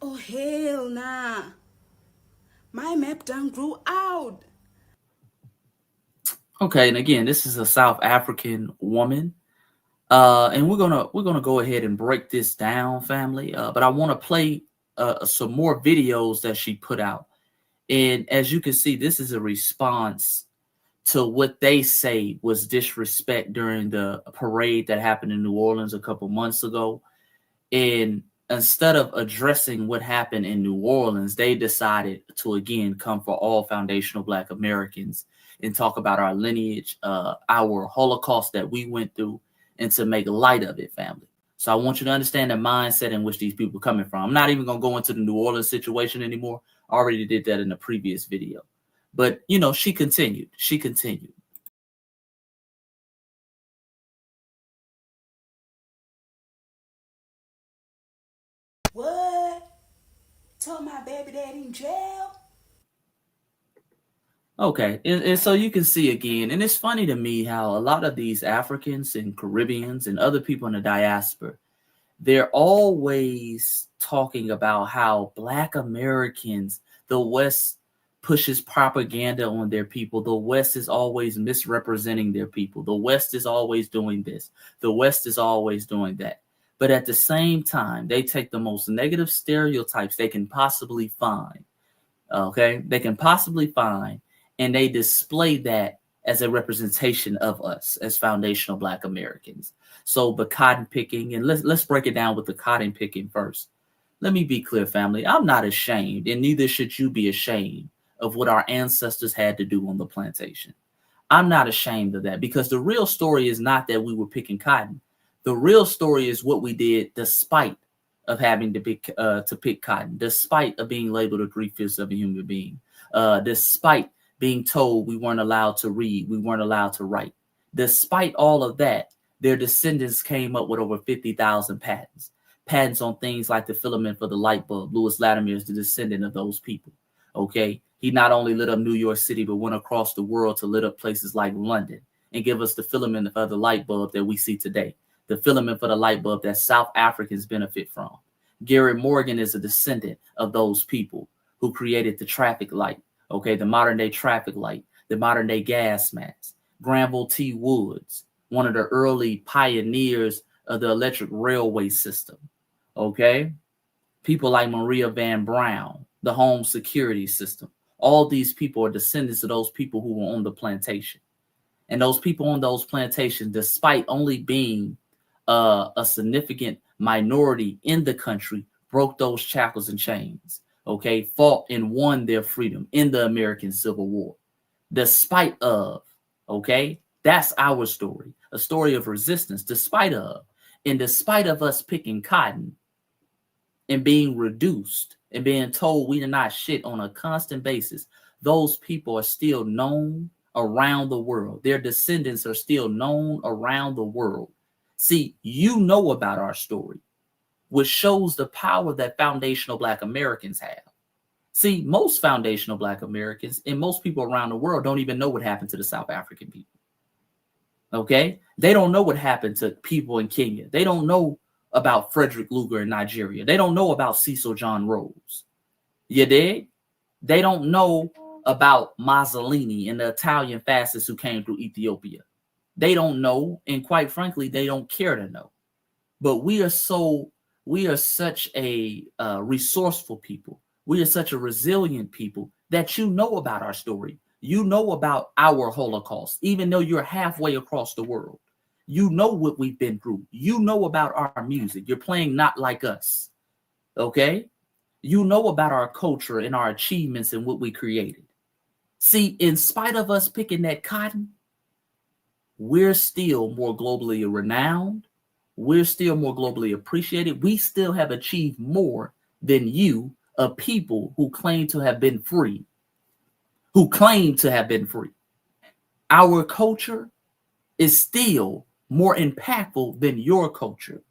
Oh, hell nah. My map done grew out. Okay, and again, this is a South African woman. And we're gonna go ahead and break this down, family. But I want to play some more videos that she put out. And as you can see, this is a response to what they say was disrespect during the parade that happened in New Orleans a couple months ago. And instead of addressing what happened in New Orleans, they decided to again come for all foundational Black Americans and talk about our lineage, our Holocaust that we went through, and to make light of it, family. So I want you to understand the mindset in which these people are coming from. I'm not even going to go into the New Orleans situation anymore. I already did that in the previous video. But, she continued. She continued. What? Told my baby daddy in jail? Okay, and so you can see again, and it's funny to me how a lot of these Africans and Caribbeans and other people in the diaspora, they're always talking about how Black Americans, the West pushes propaganda on their people. The West is always misrepresenting their people. The West is always doing this. The West is always doing that. But at the same time, they take the most negative stereotypes they can possibly find, okay, they can possibly find, and they display that as a representation of us as foundational Black Americans. So the cotton picking, and let's break it down with the cotton picking first. Let me be clear, family. I'm not ashamed, and neither should you be ashamed of what our ancestors had to do on the plantation. I'm not ashamed of that because the real story is not that we were picking cotton. The real story is what we did despite of having to pick cotton, despite of being labeled a three-fifths of a human being, despite being told we weren't allowed to read, we weren't allowed to write. Despite all of that, their descendants came up with over 50,000 patents. Patents on things like the filament for the light bulb. Lewis Latimer is the descendant of those people. Okay. He not only lit up New York City, but went across the world to lit up places like London and give us the filament for the light bulb that we see today. The filament for the light bulb that South Africans benefit from. Gary Morgan is a descendant of those people who created the traffic light, okay, the modern day traffic light, the modern day gas mask. Granville T. Woods, one of the early pioneers of the electric railway system, okay? People like Maria Van Brown, the home security system. All these people are descendants of those people who were on the plantation. And those people on those plantations, despite only being a significant minority in the country, broke those shackles and chains, okay, fought and won their freedom in the American Civil War. Despite of, okay, that's our story, a story of resistance, despite of, and despite of us picking cotton and being reduced and being told we are not shit on a constant basis, those people are still known around the world. Their descendants are still known around the world. See, you know about our story, which shows the power that foundational Black Americans have. See, most foundational Black Americans and most people around the world don't even know what happened to the South African people. Okay? They don't know what happened to people in Kenya. They don't know about Frederick Luger in Nigeria. They don't know about Cecil John Rose. You dig? They don't know about Mussolini and the Italian fascists who came through Ethiopia. They don't know, and quite frankly, they don't care to know. But we are such a resourceful people. We are such a resilient people that you know about our story. You know about our Holocaust, even though you're halfway across the world. You know what we've been through. You know about our music. You're playing Not Like Us. Okay? You know about our culture and our achievements and what we created. See, in spite of us picking that cotton, we're still more globally renowned. We're still more globally appreciated. We still have achieved more than you, a people who claim to have been free, who claim to have been free. Our culture is still more impactful than your culture.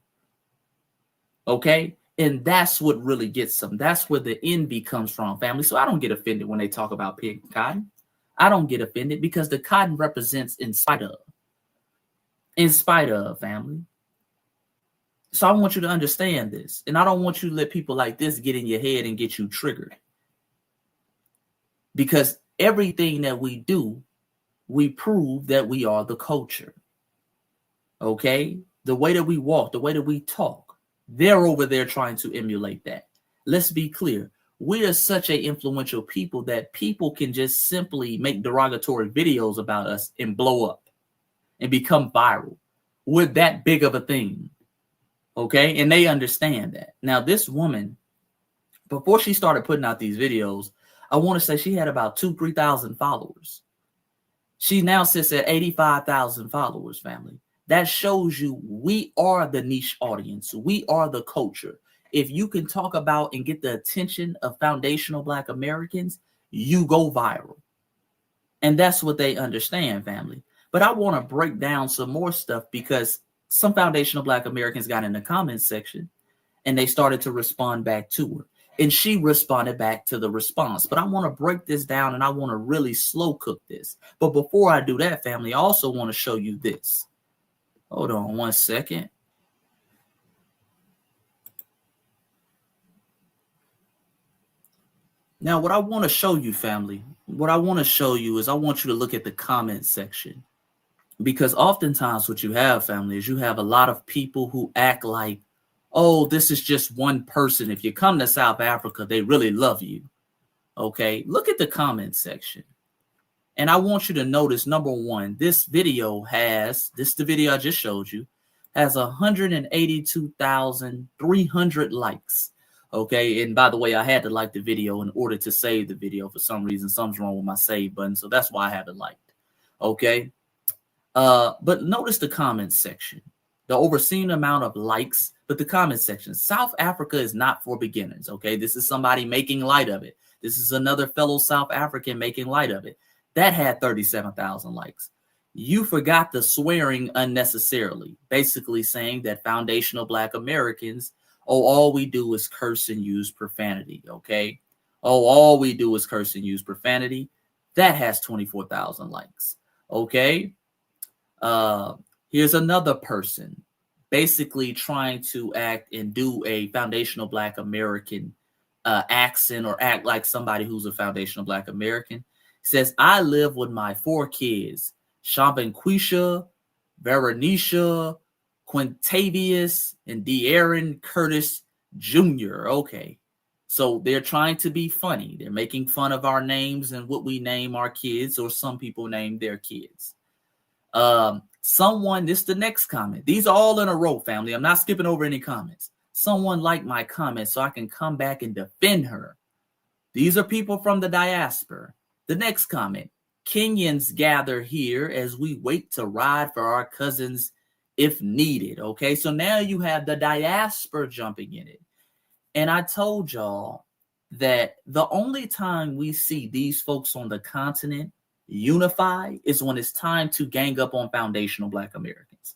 Okay? And that's what really gets them. That's where the envy comes from, family. So I don't get offended when they talk about pig cotton. I don't get offended because the cotton represents in spite of family. So I want you to understand this. And I don't want you to let people like this get in your head and get you triggered. Because everything that we do, we prove that we are the culture. Okay? The way that we walk, the way that we talk, they're over there trying to emulate that. Let's be clear. We are such an influential people that people can just simply make derogatory videos about us and blow up and become viral. We're that big of a thing. Okay? And they understand that. Now, this woman, before she started putting out these videos, I want to say she had about 3,000 followers. She now sits at 85,000 followers, family. That shows you we are the niche audience. We are the culture. If you can talk about and get the attention of foundational Black Americans, you go viral. And that's what they understand, family. But I want to break down some more stuff because some foundational Black Americans got in the comments section and they started to respond back to her. And she responded back to the response. But I want to break this down and I want to really slow cook this. But before I do that, family, I also want to show you this. Hold on one second. Now, what I want to show you, family, what I want to show you is I want you to look at the comment section. Because oftentimes what you have, family, is you have a lot of people who act like, oh, this is just one person. If you come to South Africa, they really love you. Okay, look at the comment section. And I want you to notice, number one, this video has, this the video I just showed you, has 182,300 likes. Okay, and by the way, I had to like the video in order to save the video. For some reason, something's wrong with my save button, so that's why I have it liked. Okay, but notice the comment section. The overseen amount of likes, but the comment section. South Africa is not for beginners. Okay, this is somebody making light of it. This is another fellow South African making light of it. That had 37,000 likes. You forgot the swearing unnecessarily, basically saying that foundational Black Americans, oh, all we do is curse and use profanity. Okay, oh, all we do is curse and use profanity. That has 24,000 likes. Okay. Here's another person basically trying to act and do a foundational Black American accent or act like somebody who's a foundational Black American. Says, I live with my 4 kids, Shambanquisha, Veronisha, Quintavious, and De'Aaron Curtis Jr. Okay. So they're trying to be funny. They're making fun of our names and what we name our kids, or some people name their kids. Someone, this is the next comment. These are all in a row, family. I'm not skipping over any comments. Someone liked my comment so I can come back and defend her. These are people from the diaspora. The next comment, Kenyans gather here as we wait to ride for our cousins if needed. Okay, so now you have the diaspora jumping in it. And I told y'all that the only time we see these folks on the continent unify is when it's time to gang up on foundational Black Americans.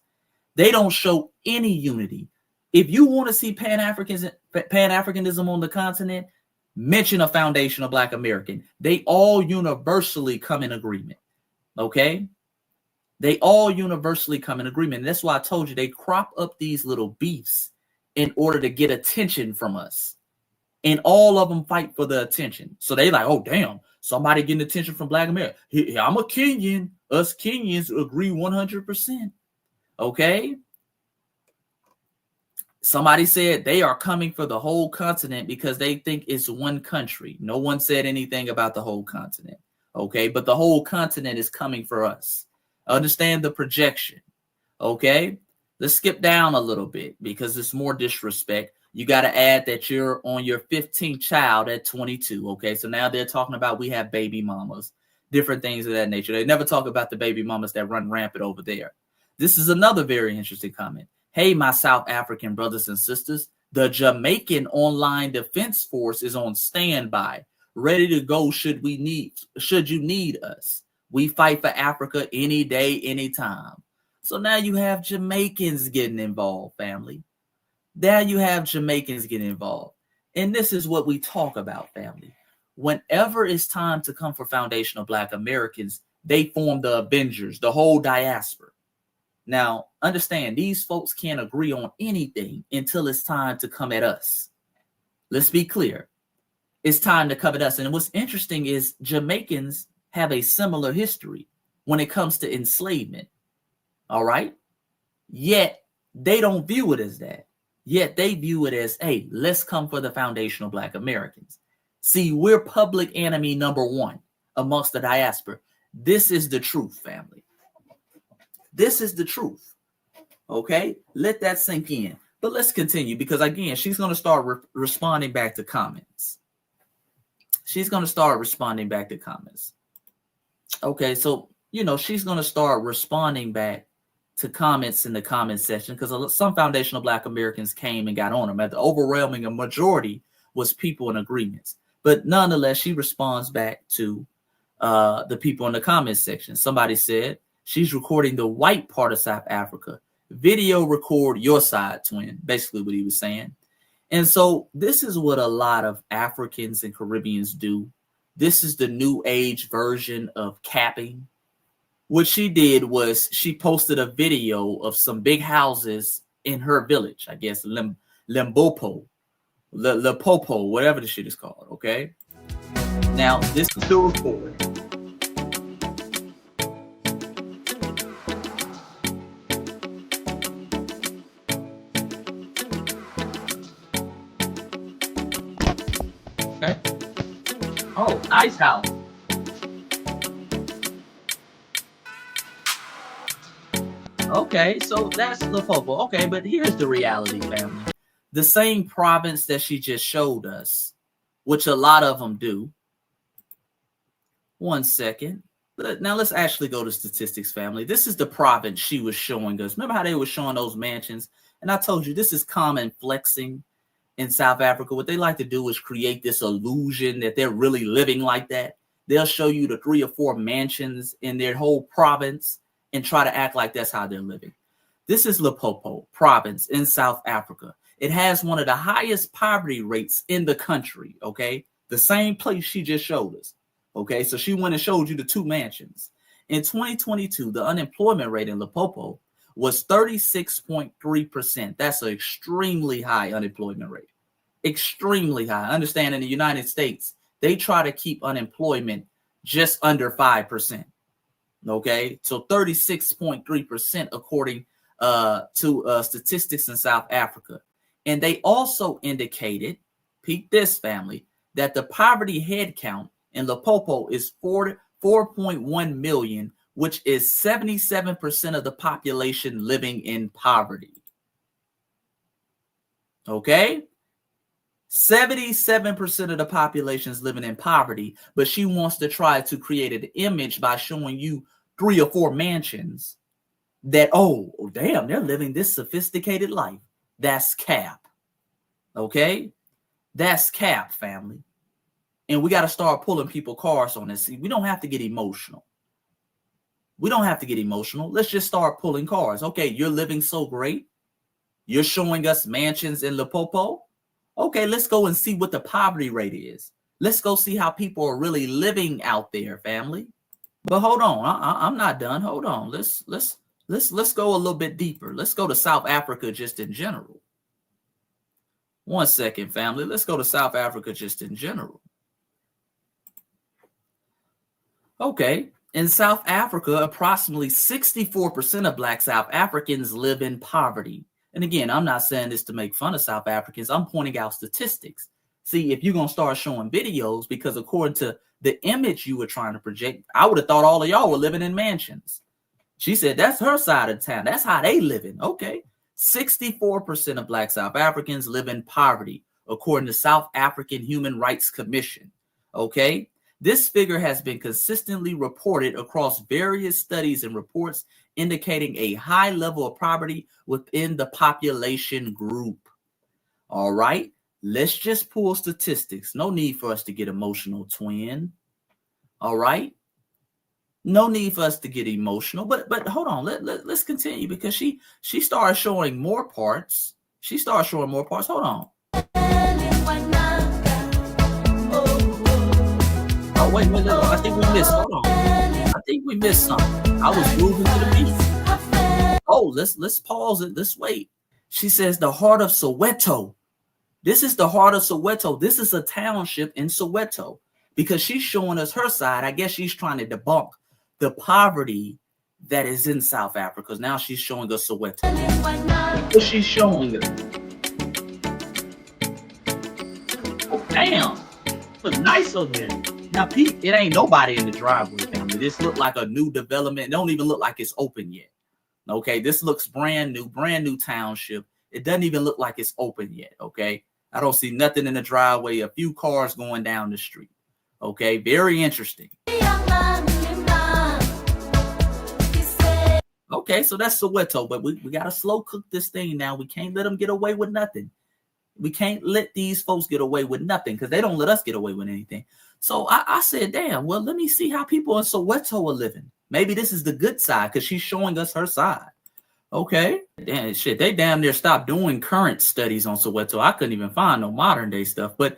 They don't show any unity. If you want to see Pan-Africanism on the continent, mention a foundational Black American. They all universally come in agreement. Okay? They all universally come in agreement. And that's why I told you they crop up these little beefs in order to get attention from us. And all of them fight for the attention. So they like, oh, damn, somebody getting attention from Black America. I'm a Kenyan. Us Kenyans agree 100%. Okay? Somebody said they are coming for the whole continent because they think it's one country. No one said anything about the whole continent. Okay? But the whole continent is coming for us. Understand the projection. Okay? Let's skip down a little bit because it's more disrespect. You got to add that you're on your 15th child at 22. Okay, so now they're talking about we have baby mamas, different things of that nature. They never talk about the baby mamas that run rampant over there. This is another very interesting comment. Hey, my South African brothers and sisters, the Jamaican Online Defense Force is on standby, ready to go should you need us. We fight for Africa any day, anytime. So now you have Jamaicans getting involved, family. There you have Jamaicans getting involved. And this is what we talk about, family. Whenever it's time to come for foundational Black Americans, they form the Avengers, the whole diaspora. Now, understand, these folks can't agree on anything until it's time to come at us. Let's be clear. It's time to come at us. And what's interesting is Jamaicans have a similar history when it comes to enslavement. All right? Yet, they don't view it as that. Yet, they view it as, hey, let's come for the foundational Black Americans. See, we're public enemy number one amongst the diaspora. This is the truth, family. This is the truth. Okay? Let that sink in. But let's continue because, again, she's going to start responding back to comments. She's going to start responding back to comments. Okay, so, she's going to start responding back to comments in the comment section because some foundational Black Americans came and got on them. The overwhelming majority was people in agreements. But nonetheless, she responds back to the people in the comment section. Somebody said, she's recording the white part of South Africa. Video record your side, twin. Basically what he was saying. And so this is what a lot of Africans and Caribbeans do. This is the new age version of capping. What she did was she posted a video of some big houses in her village, I guess, Limpopo, whatever the shit is called, okay? Now, this is the recording. Okay. Oh, nice house. Okay, so that's Limpopo. Okay, but here's the reality, family. The same province that she just showed us, which a lot of them do. One second. Now let's actually go to statistics, family. This is the province she was showing us. Remember how they were showing those mansions? And I told you this is common flexing in South Africa. What they like to do is create this illusion that they're really living like that. They'll show you the 3 or 4 mansions in their whole province and try to act like that's how they're living. This is Limpopo province in South Africa. It has one of the highest poverty rates in the country, okay? The same place she just showed us, okay? So she went and showed you the 2 mansions. In 2022, the unemployment rate in Limpopo was 36.3%. That's an extremely high unemployment rate. Extremely high. Understand in the United States, they try to keep unemployment just under 5%. Okay, so 36.3% according to statistics in South Africa. And they also indicated, peep this, family, that the poverty head count in Limpopo is 4.1 million, which is 77% of the population living in poverty. Okay? 77% of the population is living in poverty, but she wants to try to create an image by showing you 3 or 4 mansions that, oh, damn, they're living this sophisticated life. That's cap. Okay? That's cap, family. And we got to start pulling people cars on this. See, we don't have to get emotional. We don't have to get emotional. Let's just start pulling cars. Okay, you're living so great. You're showing us mansions in Limpopo. Okay, let's go and see what the poverty rate is. Let's go see how people are really living out there, family. But hold on, I'm not done. Hold on. Let's go a little bit deeper. Let's go to South Africa just in general. One second, family. Let's go to South Africa just in general. Okay, in South Africa, approximately 64% of Black South Africans live in poverty. And again, I'm not saying this to make fun of South Africans. I'm pointing out statistics. See, if you're going to start showing videos, because according to the image you were trying to project, I would have thought all of y'all were living in mansions. She said that's her side of town. That's how they living. Okay. 64% of Black South Africans live in poverty, according to South African Human Rights Commission. Okay. This figure has been consistently reported across various studies and reports indicating a high level of poverty within the population group. All right, let's just pull statistics. No need for us to get emotional, twin. All right, no need for us to get emotional. But hold on, let's continue because she started showing more parts. She started showing more parts. Hold on. Oh, wait, I think we missed. Hold on. I think we missed something. I was moving to the beat. Oh, let's pause it. Let's wait. She says the heart of Soweto. This is the heart of Soweto. This is a township in Soweto, because she's showing us her side. I guess she's trying to debunk the poverty that is in South Africa, because now she's showing us Soweto. What she's showing us. Oh, damn. Look nice over there. Now, Pete, it ain't nobody in the driveway, family. This look like a new development. It don't even look like it's open yet. Okay, this looks brand new township. It doesn't even look like it's open yet. Okay, I don't see nothing in the driveway. A few cars going down the street. Okay, very interesting. Okay, so that's Soweto, but we got to slow cook this thing now. We can't let them get away with nothing. We can't let these folks get away with nothing, because they don't let us get away with anything. So I said, damn, well, let me see how people in Soweto are living. Maybe this is the good side, because she's showing us her side. Okay. Damn, shit, they damn near stopped doing current studies on Soweto. I couldn't even find no modern day stuff. But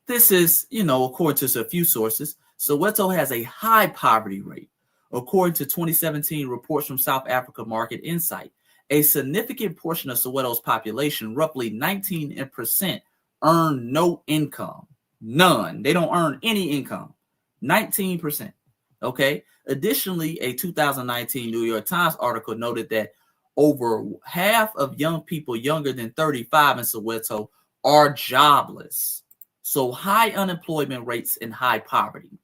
this is, according to a few sources, Soweto has a high poverty rate. According to 2017 reports from South Africa Market Insight, a significant portion of Soweto's population, roughly 19%, earn no income. None. They don't earn any income. 19%. Okay. Additionally, a 2019 New York Times article noted that over half of young people younger than 35 in Soweto are jobless. So high unemployment rates and high poverty.